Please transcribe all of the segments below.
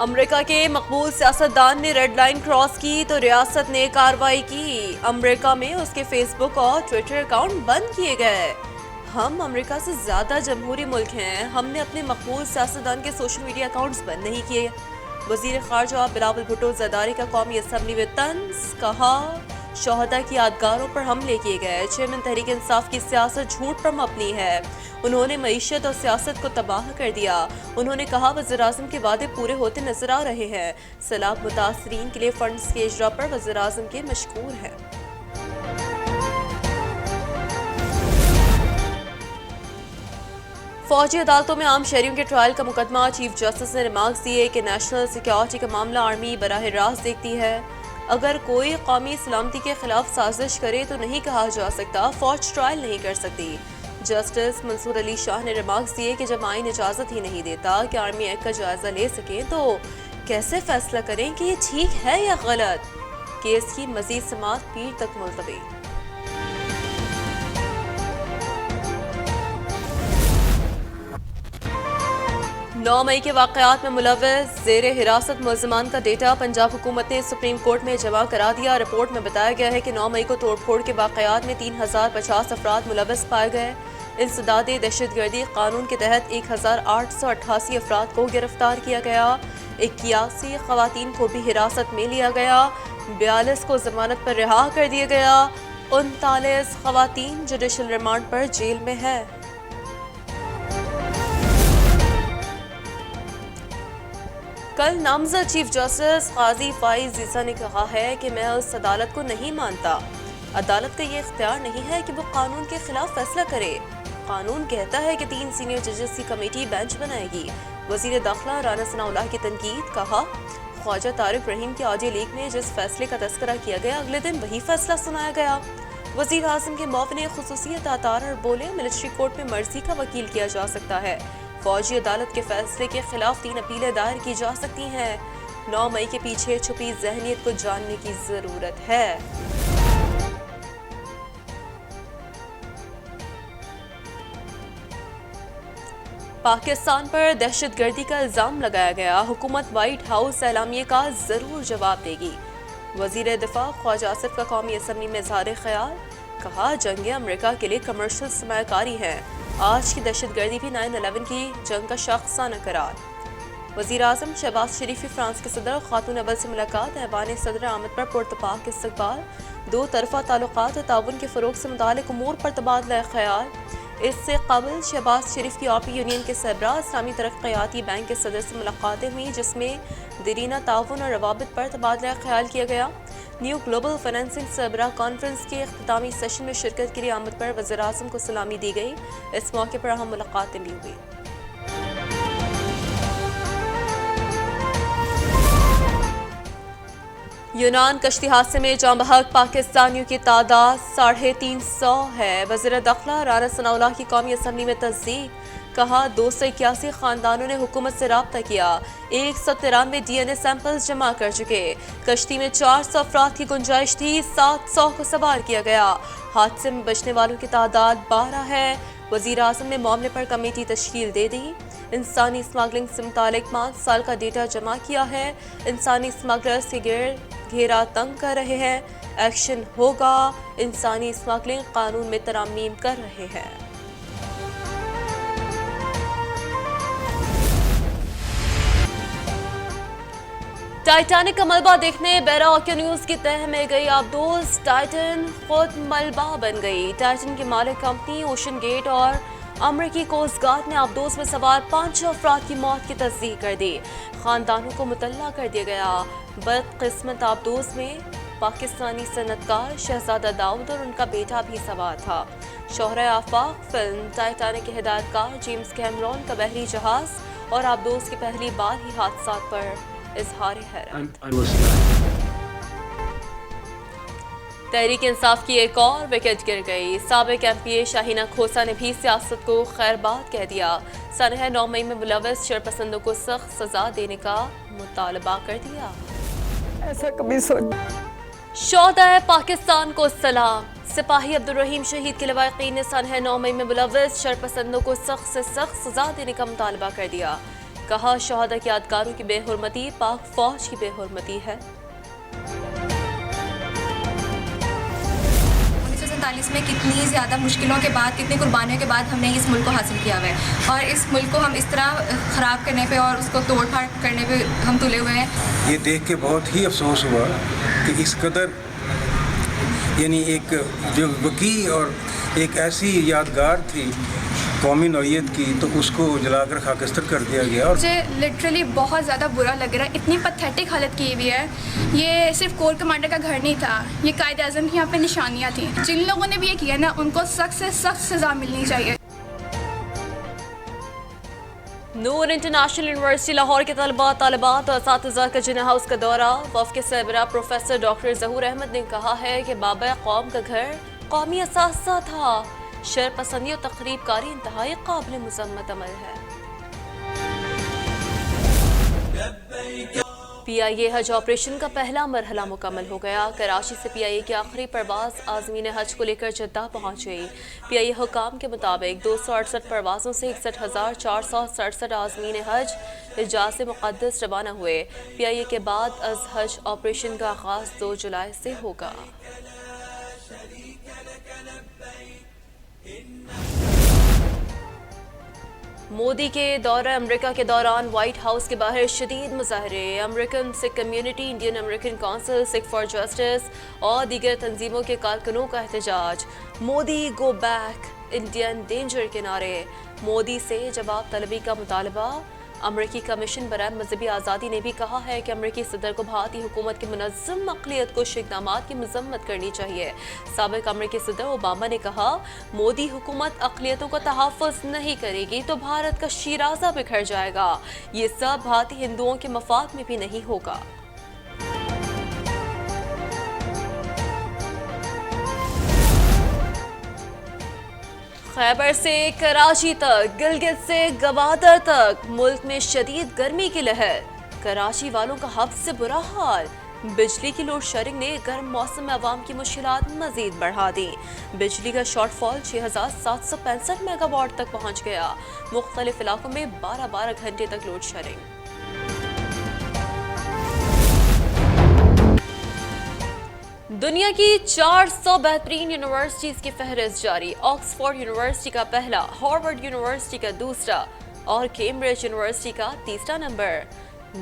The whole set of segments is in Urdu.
امریکہ کے مقبول سیاستدان نے ریڈ لائن کراس کی تو ریاست نے کارروائی کی۔ امریکہ میں اس کے فیس بک اور ٹویٹر اکاؤنٹ بند کیے گئے۔ ہم امریکہ سے زیادہ جمہوری ملک ہیں، ہم نے اپنے مقبول سیاستدان کے سوشل میڈیا اکاؤنٹس بند نہیں کیے۔ وزیر خارجہ بلاول بھٹو زرداری کا قومی اسمبلی میں طنز، کہا شہداء کی یادگاروں پر حملے کیے گئے۔ چیئرمین تحریک انصاف کی سیاست جھوٹ پر مبنی ہے، انہوں نے معیشت اور سیاست کو تباہ کر دیا۔ انہوں نے کہا وزیراعظم کے وعدے پورے ہوتے نظر آ رہے ہیں۔ سیلاب متاثرین کے لیے فنڈز کے اجرا پر وزیراعظم کے مشکور ہیں۔ فوجی عدالتوں میں عام شہریوں کے ٹرائل کا مقدمہ، چیف جسٹس نے ریمارکس دیے کہ نیشنل سیکیورٹی کا معاملہ آرمی براہ راست دیکھتی ہے۔ اگر کوئی قومی سلامتی کے خلاف سازش کرے تو نہیں کہا جا سکتا فوج ٹرائل نہیں کر سکتی۔ جسٹس منصور علی شاہ نے ریمارکس دیے کہ جب آئین اجازت ہی نہیں دیتا کہ آرمی ایکٹ کا جائزہ لے سکیں تو کیسے فیصلہ کریں کہ یہ ٹھیک ہے یا غلط؟ کیس کی مزید سماعت پیر تک ملتوی۔ 9 مئی کے واقعات میں ملوث زیر حراست ملزمان کا ڈیٹا پنجاب حکومت نے سپریم کورٹ میں جمع کرا دیا۔ رپورٹ میں بتایا گیا ہے کہ 9 مئی کو توڑ پھوڑ کے واقعات میں 3050 افراد ملوث پائے گئے۔ انسداد دہشت گردی قانون کے تحت 1888 افراد کو گرفتار کیا گیا، 81 خواتین کو بھی حراست میں لیا گیا، 42 کو ضمانت پر رہا کر دیا گیا، 39 خواتین جوڈیشل ریمانڈ پر جیل میں ہیں۔ کل نامزد چیف جسٹس قاضی فائز عیسیٰ نے کہا ہے کہ میں اس عدالت کو نہیں مانتا۔ عدالت کا یہ اختیار نہیں ہے کہ وہ قانون کے خلاف فیصلہ کرے۔ قانون کہتا ہے کہ 3 سینئر ججز کی کمیٹی بینچ بنائے گی۔ وزیر داخلہ رانا ثناءاللہ کی تنقید، کہا خواجہ طارق رحیم کے آڈیو لیک میں جس فیصلے کا تذکرہ کیا گیا اگلے دن وہی فیصلہ سنایا گیا۔ وزیر اعظم کے معاون خصوصیت عطار اور بولے ملٹری کورٹ میں مرضی کا وکیل کیا جا سکتا ہے، فوجی عدالت کے فیصلے کے خلاف 3 اپیلیں دائر کی جا سکتی ہیں۔ 9 مئی کے پیچھے چھپی ذہنیت کو جاننے کی ضرورت ہے۔ پاکستان پر دہشت گردی کا الزام لگایا گیا، حکومت وائٹ ہاؤس اعلامیے کا ضرور جواب دے گی۔ وزیر دفاع خواجہ آصف کا قومی اسمبلی میں اظہار خیال، کہا جنگیں امریکہ کے لیے کمرشل سرمایہ کاری ہیں، آج کی دہشت گردی بھی 9/11 کی جنگ کا شاخسانہ قرار۔ وزیر اعظم شہباز شریف کی فرانس کے صدر خاتون اول سے ملاقات، ایوان صدر آمد پر پرتپاک استقبال، 2 طرفہ تعلقات اور تعاون کے فروغ سے متعلق امور پر تبادلہ خیال۔ اس سے قبل شہباز شریف کی یورپی یونین کے سربراہ، اسلامی ترقیاتی بینک کے صدر سے ملاقاتیں ہوئیں جس میں دیرینہ تعاون اور روابط پر تبادلہ خیال کیا گیا۔ نیو گلوبل فائنینسنگ سربراہ کانفرنس کے اختتامی سیشن میں شرکت کے لیے آمد پر وزیر اعظم کو سلامی دی گئی، اس موقع پر اہم ملاقاتیں بھی ہوئی۔ یونان کشتی حادثے میں جاں بحق پاکستانیوں کی تعداد 350 ہے، وزیر داخلہ رانا ثناءاللہ کی قومی اسمبلی میں تصدیق، کہا 281 خاندانوں نے حکومت سے رابطہ کیا، 193 ڈی این اے سیمپلز جمع کر چکے، کشتی میں 400 افراد کی گنجائش تھی، 700 کو سوار کیا گیا، حادثے میں بچنے والوں کی تعداد 12 ہے۔ وزیر اعظم نے معاملے پر کمیٹی تشکیل دے دی، انسانی اسمگلنگ سے متعلق 5 سال کا ڈیٹا جمع کیا ہے، انسانی اسمگلرز کے گھیرا تنگ کر رہے ہیں، ایکشن ہوگا، انسانی اسمگلنگ قانون میں ترامیم کر رہے ہیں۔ ٹائٹینک کا ملبہ دیکھنے بیرا اوکیانوس کی تہہ میں گئی آبدوز، ٹائٹن خود ملبہ بن گئی۔ ٹائٹن کی مالک کمپنی اوشن گیٹ اور امریکی کوسٹ گارڈ نے آبدوز میں سوار 5 افراد کی موت کی تصدیق کر دی، خاندانوں کو مطلع کر دیا گیا۔ بدقسمت آبدوز میں پاکستانی صنعت کار شہزادہ داؤد اور ان کا بیٹا بھی سوار تھا۔ شہرہ آفاق فلم ٹائٹینک کے ہدایت کار جیمز کیمرون کا بحری جہاز اور آبدوز کی پہلی بار ہی حادثات پر اظہار حیرت۔ تحریک انصاف کی ایک اور وکٹ گر گئی، سابق ایم پی اے شاہینہ کھوسا نے بھی سیاست کو خیر باد کہہ دیا، سنہ 9 مئی میں ملوث شرپسندوں کو سخت سزا دینے کا مطالبہ کر دیا۔ ایسا کبھی شہدائے پاکستان کو سلام، سپاہی عبدالرحیم شہید کے لواحقین نے سنہ 9 مئی میں ملوث شرپسندوں کو سخت سے سخت سزا دینے کا مطالبہ کر دیا۔ کہا شہداء کی یادگاروں کی بے حرمتی پاک فوج کی بے حرمتی ہے۔ 1947 میں کتنی زیادہ مشکلوں کے بعد، کتنی قربانیوں کے بعد ہم نے اس ملک کو حاصل کیا ہوا ہے، اور اس ملک کو ہم اس طرح خراب کرنے پہ اور اس کو توڑ پھاڑ کرنے پہ ہم تلے ہوئے ہیں۔ یہ دیکھ کے بہت ہی افسوس ہوا کہ اس قدر یعنی ایک جو وقی اور ایک ایسی یادگار تھی قومی نوعیت کی، تو اس کو جلا کر خاکستر کر دیا گیا۔ اور مجھے لٹرلی بہت زیادہ برا لگ رہا ہے، اتنی پتھیٹک حالت کی ہوئی ہے۔ یہ صرف کور کمانڈر کا گھر نہیں تھا، یہ قائد اعظم کی یہاں پہ نشانیاں تھیں۔ جن لوگوں نے بھی یہ کیا نا، ان کو سخت سے سخت سزا ملنی چاہیے۔ نور انٹرنیشنل یونیورسٹی لاہور کے طلباء، طالبات اور اساتذہ کا جناح ہاؤس کا دورہ۔ وفد کے سربراہ پروفیسر ڈاکٹر ظہور احمد نے کہا ہے کہ بابا قوم کا گھر قومی اثاثہ تھا۔ شر پسندی اور تخریب کاری انتہائی قابل مذمت عمل ہے۔ پی آئی اے حج آپریشن کا پہلا مرحلہ مکمل ہو گیا۔ کراچی سے پی آئی اے کی آخری پرواز عازمین حج کو لے کر جدہ پہنچ گئی۔ پی آئی اے حکام کے مطابق 268 پروازوں سے 61,467 عازمین حج حجاز مقدس روانہ ہوئے۔ پی آئی اے کے بعد از حج آپریشن کا آغاز 2 جولائی سے ہوگا۔ مودی کے دورہ امریکہ کے دوران وائٹ ہاؤس کے باہر شدید مظاہرے۔ American Sikh community, Indian American council, Sikh for justice اور دیگر تنظیموں کے کارکنوں کا احتجاج۔ Modi go back, Indian danger کے نعرے۔ مودی سے جواب طلبی کا مطالبہ۔ امریکی کمیشن برائے مذہبی آزادی نے بھی کہا ہے کہ امریکی صدر کو بھارتی حکومت کی منظم اقلیت کش اقدامات کی مذمت کرنی چاہیے۔ سابق امریکی صدر اوباما نے کہا، مودی حکومت اقلیتوں کا تحفظ نہیں کرے گی تو بھارت کا شیرازہ بکھر جائے گا۔ یہ سب بھارتی ہندوؤں کے مفاد میں بھی نہیں ہوگا۔ خیبر سے کراچی تک، گلگت سے گوادر تک، ملک میں شدید گرمی کی لہر۔ کراچی والوں کا حد سے برا حال۔ بجلی کی لوڈ شیڈنگ نے گرم موسم میں عوام کی مشکلات مزید بڑھا دیں۔ بجلی کا شارٹ فال 6,765 میگا واٹ تک پہنچ گیا۔ مختلف علاقوں میں 12 گھنٹے تک لوڈ شیڈنگ۔ دنیا کی 400 بہترین یونیورسٹیز کی فہرست جاری۔ آکسفورڈ یونیورسٹی کا پہلا، ہارورڈ یونیورسٹی کا دوسرا اور کیمبرج یونیورسٹی کا تیسرا نمبر۔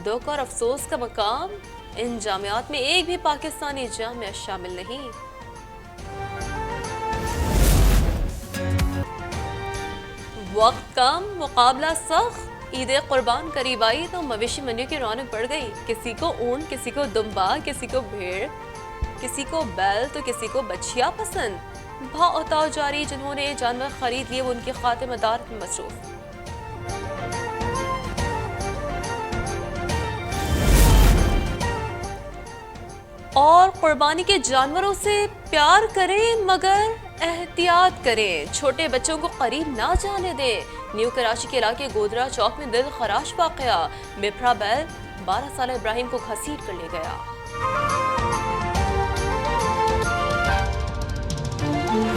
دکھ اور افسوس کا مقام، ان جامعات میں ایک بھی پاکستانی جامعہ شامل نہیں۔ وقت کم، مقابلہ سخت۔ عید قربان قریب آئی تو مویشی منڈیوں کی رونق بڑھ گئی۔ کسی کو اونٹ، کسی کو دمبا، کسی کو بھیڑ، کسی کو بیل تو کسی کو بچھیا پسند۔ بھاؤ اتاؤ جاری، جنہوں نے جانور خرید لیے وہ ان کی خاتمہ دارت میں مصروف۔ اور قربانی کے جانوروں سے پیار کریں مگر احتیاط کریں، چھوٹے بچوں کو قریب نہ جانے دیں۔ نیو کراچی کے علاقے گودرا چوک میں دل خراش واقعہ، بپھرا بیل 12 سالہ ابراہیم کو گھسیٹ کر لے گیا۔